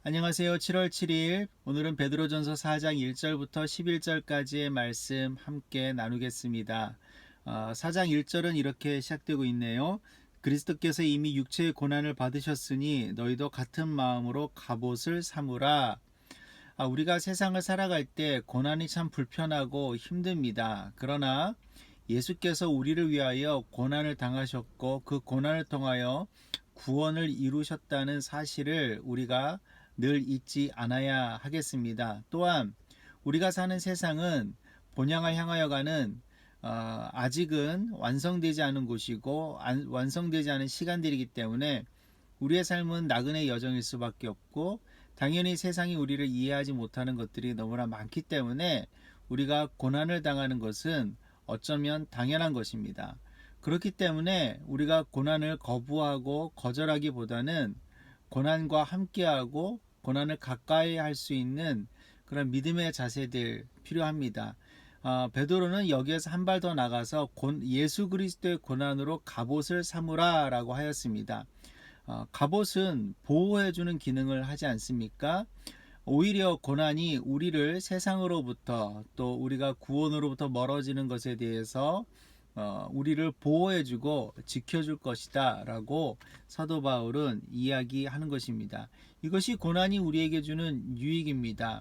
안녕하세요. 7월 7일 오늘은 베드로전서 4장 1절부터 11절까지의 말씀 함께 나누겠습니다. 4장 1절은 이렇게 시작되고 있네요. 그리스도께서 이미 육체의 고난을 받으셨으니 너희도 같은 마음으로 갑옷을 삼으라. 우리가 세상을 살아갈 때 고난이 참 불편하고 힘듭니다. 그러나 예수께서 우리를 위하여 고난을 당하셨고 그 고난을 통하여 구원을 이루셨다는 사실을 우리가 늘 잊지 않아야 하겠습니다. 또한 우리가 사는 세상은 본향을 향하여 가는 아직은 완성되지 않은 곳이고 완성되지 않은 시간들이기 때문에 우리의 삶은 나그네 여정일 수밖에 없고 당연히 세상이 우리를 이해하지 못하는 것들이 너무나 많기 때문에 우리가 고난을 당하는 것은 어쩌면 당연한 것입니다. 그렇기 때문에 우리가 고난을 거부하고 거절하기보다는 고난과 함께하고 고난을 가까이 할 수 있는 그런 믿음의 자세들 필요합니다. 베드로는 여기에서 한 발 더 나가서 예수 그리스도의 고난으로 갑옷을 삼으라 라고 하였습니다. 갑옷은 보호해주는 기능을 하지 않습니까? 오히려 고난이 우리를 세상으로부터 또 우리가 구원으로부터 멀어지는 것에 대해서 우리를 보호해주고 지켜줄 것이다 라고 사도 바울은 이야기하는 것입니다. 이것이 고난이 우리에게 주는 유익입니다.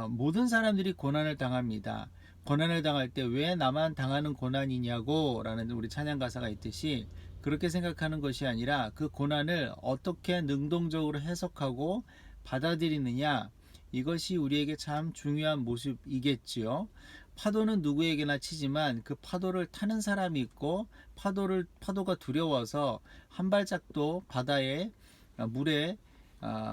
모든 사람들이 고난을 당합니다. 고난을 당할 때 왜 나만 당하는 고난이냐고 라는 우리 찬양 가사가 있듯이 그렇게 생각하는 것이 아니라 그 고난을 어떻게 능동적으로 해석하고 받아들이느냐, 이것이 우리에게 참 중요한 모습이겠지요. 파도는 누구에게나 치지만 그 파도를 타는 사람이 있고 파도가 두려워서 한 발짝도 바다에 물에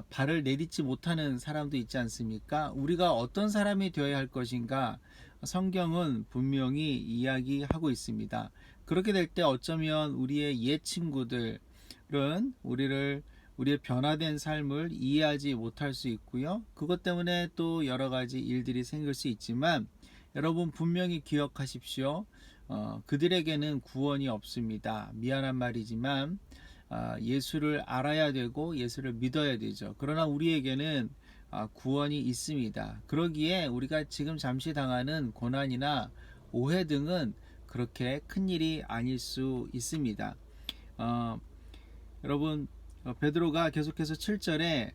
발을 내딛지 못하는 사람도 있지 않습니까? 우리가 어떤 사람이 되어야 할 것인가 성경은 분명히 이야기하고 있습니다. 그렇게 될 때 어쩌면 우리의 옛 친구들은 우리의 변화된 삶을 이해하지 못할 수 있고요. 그것 때문에 또 여러 가지 일들이 생길 수 있지만 여러분 분명히 기억하십시오. 그들에게는 구원이 없습니다. 미안한 말이지만 예수를 알아야 되고 예수를 믿어야 되죠. 그러나 우리에게는 구원이 있습니다. 그러기에 우리가 지금 잠시 당하는 고난이나 오해 등은 그렇게 큰 일이 아닐 수 있습니다. 여러분 베드로가 계속해서 7절에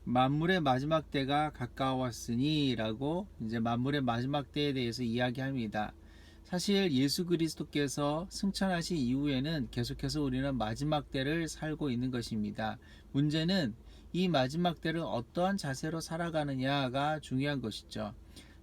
만물의 마지막 때가 가까웠으니 라고 이제 만물의 마지막 때에 대해서 이야기합니다. 사실 예수 그리스도께서 승천하신 이후에는 계속해서 우리는 마지막 때를 살고 있는 것입니다. 문제는 이 마지막 때를 어떠한 자세로 살아가느냐가 중요한 것이죠.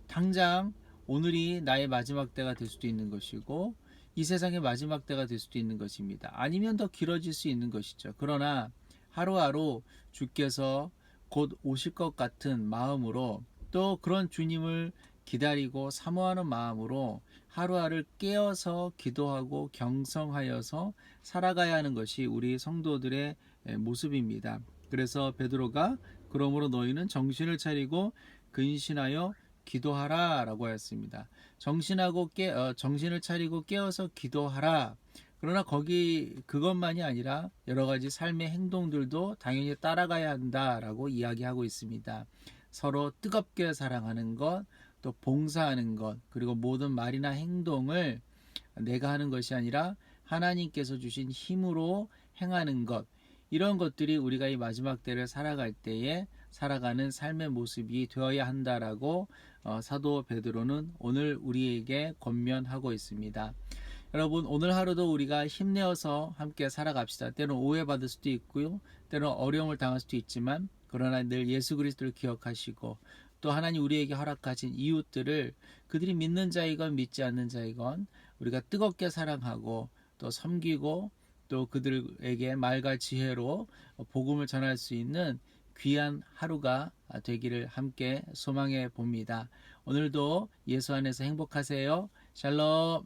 당장 오늘이 나의 마지막 때가 될 수도 있는 것이고 이 세상의 마지막 때가 될 수도 있는 것입니다. 아니면 더 길어질 수 있는 것이죠. 그러나 하루하루 주께서 곧 오실 것 같은 마음으로 또 그런 주님을 기다리고 사모하는 마음으로 하루하루 깨어서 기도하고 경성하여서 살아가야 하는 것이 우리 성도들의 모습입니다. 그래서 베드로가 그러므로 너희는 정신을 차리고 근신하여 기도하라 라고 하였습니다. 정신을 차리고 깨어서 기도하라. 그러나 그것만이 아니라 여러 가지 삶의 행동들도 당연히 따라가야 한다라고 이야기하고 있습니다. 서로 뜨겁게 사랑하는 것, 또 봉사하는 것, 그리고 모든 말이나 행동을 내가 하는 것이 아니라 하나님께서 주신 힘으로 행하는 것, 이런 것들이 우리가 이 마지막 때를 살아갈 때에 살아가는 삶의 모습이 되어야 한다라고 사도 베드로는 오늘 우리에게 권면하고 있습니다. 여러분 오늘 하루도 우리가 힘내어서 함께 살아갑시다. 때로는 오해받을 수도 있고요. 때로는 어려움을 당할 수도 있지만 그러나 늘 예수 그리스도를 기억하시고 또 하나님 우리에게 허락하신 이웃들을 그들이 믿는 자이건 믿지 않는 자이건 우리가 뜨겁게 사랑하고 또 섬기고 또 그들에게 말과 지혜로 복음을 전할 수 있는 귀한 하루가 되기를 함께 소망해 봅니다. 오늘도 예수 안에서 행복하세요. 샬롬.